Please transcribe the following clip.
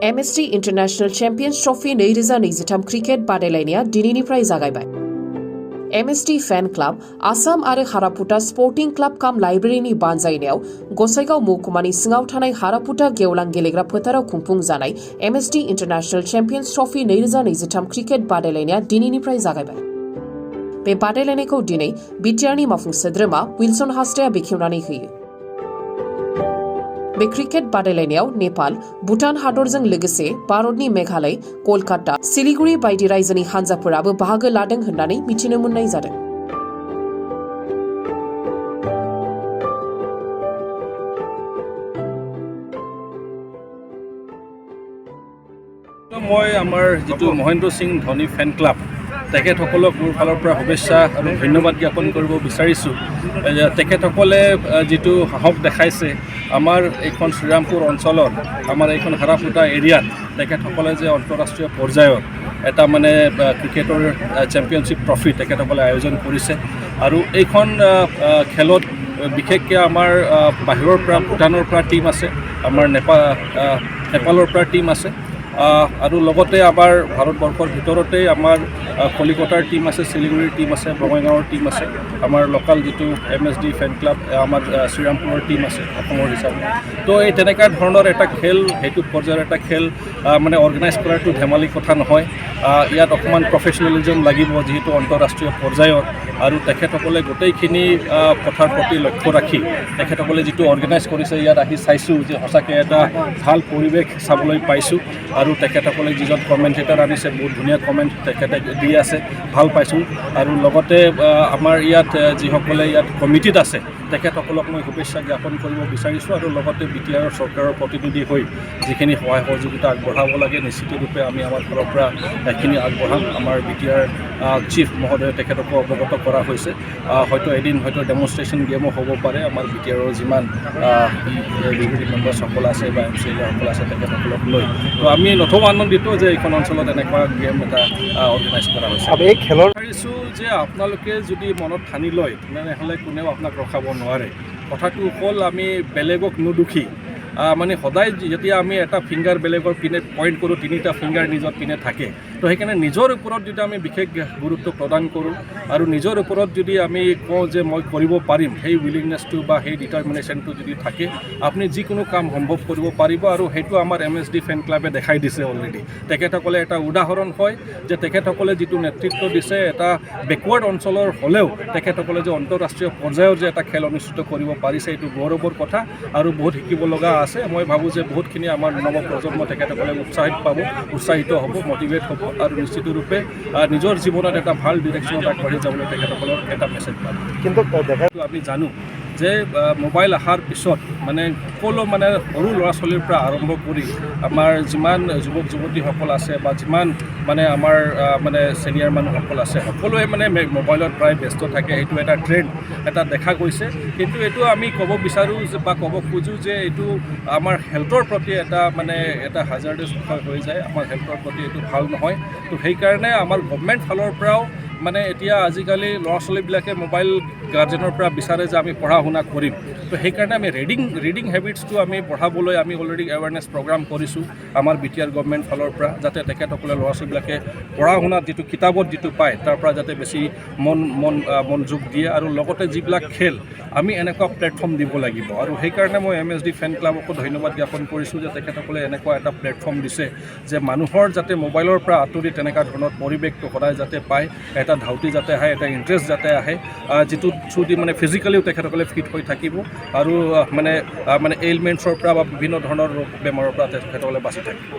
MSD International Champions Trophy 2023 cricket बादायलायनाया दिनैनिफ्राय जागायबाय। MSD Fan Club, आसाम आरो हारापुटा स्पोर्टिं क्लाब काम लाइब्रेरिनि बानजायनायाव गसाइगाव महकुमानि सिङाव थानाय हारापुटा गेवलां गेलेग्रा फोथाराव खुंफुं जानाय MSD International Champions Trophy 2023 cricket बादायलायनाया दिनैनिफ्राय जागायबाय। बे बादायलायनायखौ दिनै बिटिआरनि मावफुं सोद्रोमा विल्सन हास्टेआ बेखेवनानै होयो। बे क्रिकेट बादायलायनायाव नेपाल, भुटान हादरजों लोगोसे भारतनि मेघालय, कलकाता, सिलिगुरि बायदि रायजोनि हानजाफोराबो बाहागो लादों होननानै मिथिनो मोननाय जादों। মই আমাৰ যেটো মহেন্দ্ৰ সিং ধোনী ফেন ক্লাব তেখেতসকলক মোৰ ফালৰ পৰা শুভেচ্ছা আৰু ধন্যবাদ জ্ঞাপন কৰিব বিচাৰিছোঁ। তেখেতসকলে যেটো সাহস দেখাইছে আমাৰ এইখন শ্ৰীৰামপুৰ অঞ্চলত আমাৰ এইখন হাৰাপুটা এৰিয়াত তেখেতসকলে যে আন্তঃৰাষ্ট্ৰীয় পৰ্যায়ৰ এটা মানে ক্ৰিকেটৰ চেম্পিয়নশ্বিপ ট্ৰফি তেখেতসকলে আয়োজন কৰিছে আৰু এইখন খেলত বিশেষকৈ আমাৰ বাহিৰৰ পৰা ভূটানৰ পৰা টীম আছে, আমাৰ নেপালৰ পৰা টীম আছে আৰু লগতে আমাৰ ভাৰতবৰ্ষৰ ভিতৰতে আমাৰ কলিকতাৰ টীম আছে, শিলিগুৰিৰ টীম আছে, বঙাইগাঁৱৰ টীম আছে, আমাৰ লোকাল যেটো MSD ফেন ক্লাব আমাৰ শ্ৰীৰামপুৰৰ টীম আছে অসমৰ হিচাপে। তো এই তেনেকুৱা ধৰণৰ এটা খেল, সেইটো পৰ্যায়ৰ এটা খেল মানে অৰ্গেনাইজ কৰাটো ধেমালি কথা নহয়। ইয়াত অকণমান প্ৰফেচনেলিজম লাগিব যিহেতু আন্তঃৰাষ্ট্ৰীয় পৰ্যায়ৰ আৰু তেখেতসকলে গোটেইখিনি কথাৰ প্ৰতি লক্ষ্য ৰাখি তেখেতসকলে যেটো অৰ্গেনাইজ কৰিছে ইয়াত আহি চাইছোঁ যে সঁচাকৈ এটা ভাল পৰিৱেশ চাবলৈ পাইছোঁ আৰু তেখেতসকলে যিজন কমেণ্টেটৰ আনিছে বহুত ধুনীয়া কমেণ্ট তেখেতে দি আছে, ভাল পাইছোঁ। আৰু লগতে আমাৰ ইয়াত যিসকলে ইয়াত কমিটিত আছে তেখেতসকলক মই শুভেচ্ছা জ্ঞাপন কৰিব বিচাৰিছোঁ আৰু লগতে বিটিআৰ চৰকাৰৰ প্ৰতিনিধি হৈ যিখিনি সহায় সহযোগিতা আগবঢ়াব লাগে নিশ্চিতৰূপে আমি আমাৰ ফালৰ পৰা এইখিনি আগবঢ়াম। আমাৰ বিটিআৰ চিফ মহোদয়ে তেখেতকো অৱগত কৰা হৈছে। হয়তো এদিন হয়তো ডেমনষ্ট্ৰেশ্যন গেমো হ'ব পাৰে। আমাৰ বিটিআৰৰ যিমান ডিভিটি মেম্বাৰসকল আছে বা MCLসকল আছে তেখেতসকলক লৈ তো আমি নথম আনন্দিত যে এইখন অঞ্চলত এনেকুৱা গেম এটা অৰ্গেনাইজ কৰা হৈছে। এই খেলৰ পাৰিছোঁ যে আপোনালোকে যদি মনত ঠানি লয় তেনেহ'লে কোনেও আপোনাক ৰখাব নোৱাৰে। কথাটো হ'ল আমি বেলেগক নুদুখি মানে সদায় যেতিয়া আমি এটা ফিংগাৰ বেলেগৰ পিনে পইণ্ট কৰোঁ, তিনিটা ফিংগাৰ নিজৰ পিনে থাকে। তো সেইকাৰণে নিজৰ ওপৰত যদি আমি বিশেষ গুৰুত্ব প্ৰদান কৰোঁ আৰু নিজৰ ওপৰত যদি আমি কওঁ যে মই কৰিব পাৰিম, সেই উইলিংনেছটো বা সেই ডিটাৰমিনেশ্যনটো যদি থাকে আপুনি যিকোনো কাম সম্ভৱ কৰিব পাৰিব। আৰু সেইটো আমাৰ MSD ফেন ক্লাবে দেখাই দিছে অলৰেডি। তেখেতসকলে এটা উদাহৰণ হয় যে তেখেতসকলে যিটো নেতৃত্ব দিছে এটা বেকৱাৰ্ড অঞ্চলৰ হ'লেও তেখেতসকলে যে আন্তঃৰাষ্ট্ৰীয় পৰ্যায়ৰ যে এটা খেল অনুষ্ঠিত কৰিব পাৰিছে এইটো গৌৰৱৰ কথা আৰু বহুত শিকিব লগা আছে। মই ভাবোঁ যে বহুতখিনি আমাৰ নৱপ্ৰজন্ম তেখেতসকলে উৎসাহিত হ'ব, মটিভেট হ'ব আৰু নিশ্চিতৰূপে নিজৰ জীৱনত এটা ভাল ডিৰেকশ্যনত আগবাঢ়ি যাবলৈ তেখেতসকলৰ এটা মেছেজ পাব। কিন্তু আমি জানো যে মোবাইল অহাৰ পিছত মানে সকলো মানে সৰু ল'ৰা ছোৱালীৰ পৰা আৰম্ভ কৰি আমাৰ যিমান যুৱক যুৱতীসকল আছে বা যিমান মানে আমাৰ মানে ছিনিয়ৰ মানুহসকল আছে সকলোৱে মানে মোবাইলত প্ৰায় ব্যস্ত থাকে। সেইটো এটা ট্ৰেণ্ড এটা দেখা গৈছে। কিন্তু এইটো আমি ক'ব বিচাৰোঁ বা ক'ব খোজোঁ যে এইটো আমাৰ হেল্থৰ প্ৰতি এটা মানে এটা হাজাৰ্ডাছ বিষয় হৈ যায়। আমাৰ হেল্থৰ প্ৰতি এইটো ভাল নহয়। তো সেইকাৰণে আমাৰ গভৰ্ণমেণ্ট ফালৰ পৰাও মানে এতিয়া আজিকালি ল'ৰা ছোৱালীবিলাকে মোবাইল গাৰ্জেনৰ পৰা বিচাৰে যে আমি পঢ়া শুনা কৰিম। তো সেইকাৰণে আমি ৰিডিং হেবিটছটো আমি বঢ়াবলৈ আমি অলৰেডি এৱাৰনেছ প্ৰগ্ৰাম কৰিছোঁ আমাৰ বিটিআৰ গভৰ্ণমেণ্ট ফালৰ পৰা, যাতে তেখেতসকলে ল'ৰা ছোৱালীবিলাকে পঢ়া শুনাত যিটো কিতাপত যিটো পায় তাৰ পৰা যাতে বেছি মনোযোগ দিয়ে আৰু লগতে যিবিলাক খেল আমি এনেকুৱা প্লেটফৰ্ম দিব লাগিব। আৰু সেইকাৰণে মই MSD ফেন ক্লাবকো ধন্যবাদ জ্ঞাপন কৰিছোঁ যে তেখেতসকলে এনেকুৱা এটা প্লেটফৰ্ম দিছে যে মানুহৰ যাতে মোবাইলৰ পৰা আঁতৰি তেনেকুৱা ধৰণৰ পৰিৱেশটো সদায় যাতে পায়, এটা ধাউতি যাতে আহে, এটা ইণ্টাৰেষ্ট যাতে আহে, যিটো থ্ৰু দি মানে ফিজিকেলিও তেখেতসকলে ফিট হৈ থাকিব আৰু মানে এইলমেণ্টছৰ পৰা বা বিভিন্ন ধৰণৰ ৰোগ বেমাৰৰ পৰা তেখেতসকলে বাচি থাকিব।